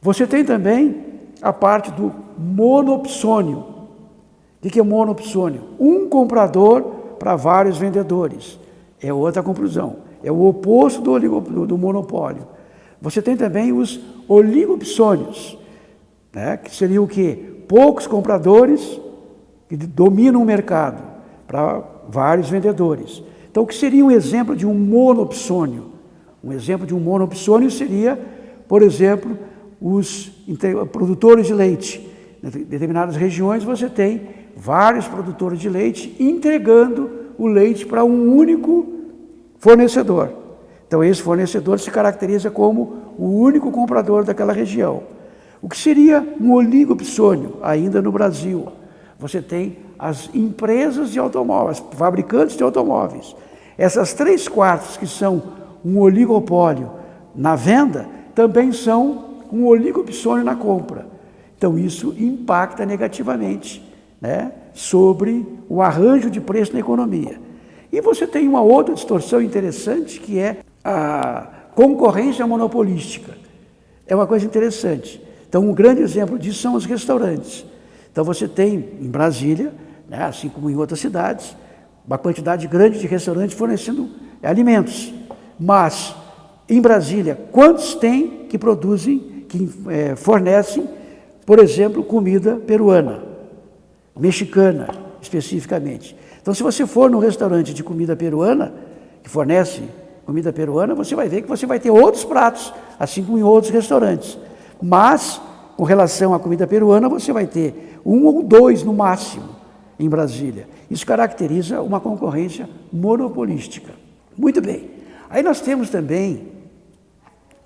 Você tem também a parte do monopsônio. O que é monopsônio? Um comprador para vários vendedores. É outra conclusão. É o oposto do monopólio. Você tem também os oligopsônios, né? Que seria o quê? Poucos compradores que dominam o mercado para vários vendedores. Então, o que seria um exemplo de um monopsônio? Um exemplo de um monopsônio seria, por exemplo, os produtores de leite. Em determinadas regiões você tem vários produtores de leite entregando o leite para um único fornecedor. Então esse fornecedor se caracteriza como o único comprador daquela região. O que seria um oligopsônio ainda no Brasil? Você tem as empresas de automóveis, fabricantes de automóveis. Essas 3/4 que são um oligopólio na venda, também são um oligopsônio na compra. Então isso impacta negativamente, né, sobre o arranjo de preço na economia. E você tem uma outra distorção interessante, que é a concorrência monopolística. É uma coisa interessante. Então um grande exemplo disso são os restaurantes. Então você tem em Brasília, né, assim como em outras cidades, uma quantidade grande de restaurantes fornecendo alimentos. Mas em Brasília, quantos tem que produzem, que fornecem, por exemplo, comida peruana, mexicana, especificamente? Então, se você for num restaurante de comida peruana, que fornece comida peruana, você vai ver que você vai ter outros pratos, assim como em outros restaurantes. Mas, com relação à comida peruana, você vai ter 1 ou 2 no máximo em Brasília. Isso caracteriza uma concorrência monopolística. Muito bem. Aí nós temos também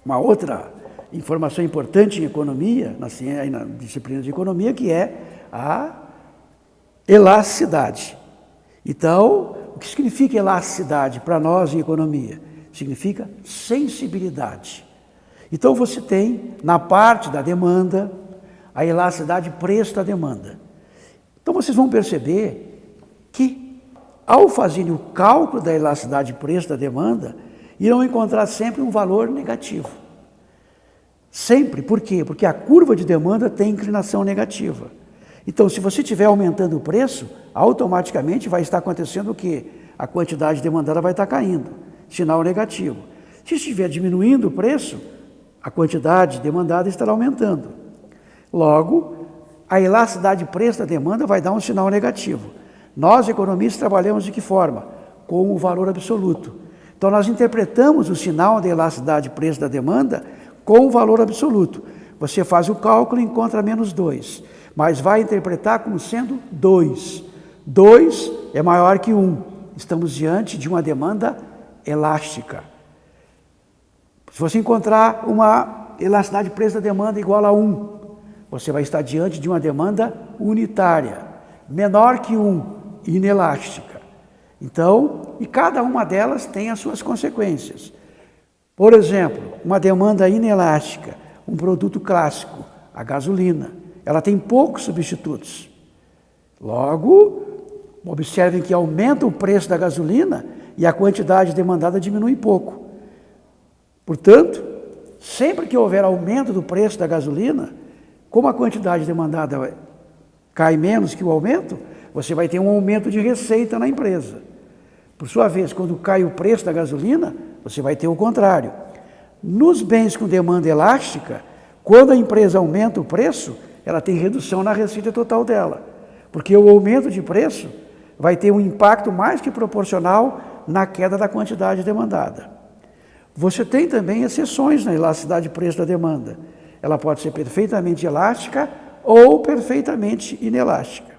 uma outra informação importante em economia, na disciplina de economia, que é a elasticidade. Então, o que significa elasticidade para nós em economia? Significa sensibilidade. Então você tem, na parte da demanda, a elasticidade preço da demanda. Então vocês vão perceber que, ao fazerem o cálculo da elasticidade preço da demanda, irão encontrar sempre um valor negativo. Sempre. Por quê? Porque a curva de demanda tem inclinação negativa. Então, se você estiver aumentando o preço, automaticamente vai estar acontecendo o quê? A quantidade demandada vai estar caindo, sinal negativo. Se estiver diminuindo o preço, a quantidade demandada estará aumentando. Logo, a elasticidade preço da demanda vai dar um sinal negativo. Nós, economistas, trabalhamos de que forma? Com o valor absoluto. Então, nós interpretamos o sinal da elasticidade preço da demanda com o valor absoluto. Você faz o cálculo e encontra -2, mas vai interpretar como sendo 2. 2 é maior que 1. Estamos diante de uma demanda elástica. Se você encontrar uma elasticidade preço da demanda igual a 1, você vai estar diante de uma demanda unitária, menor que 1, inelástica. Então, e cada uma delas tem as suas consequências. Por exemplo, uma demanda inelástica, um produto clássico, a gasolina, ela tem poucos substitutos. Logo, observem que aumenta o preço da gasolina e a quantidade demandada diminui pouco. Portanto, sempre que houver aumento do preço da gasolina, como a quantidade demandada cai menos que o aumento, você vai ter um aumento de receita na empresa. Por sua vez, quando cai o preço da gasolina, você vai ter o contrário. Nos bens com demanda elástica, quando a empresa aumenta o preço, ela tem redução na receita total dela, porque o aumento de preço vai ter um impacto mais que proporcional na queda da quantidade demandada. Você tem também exceções na elasticidade preço da demanda. Ela pode ser perfeitamente elástica ou perfeitamente inelástica.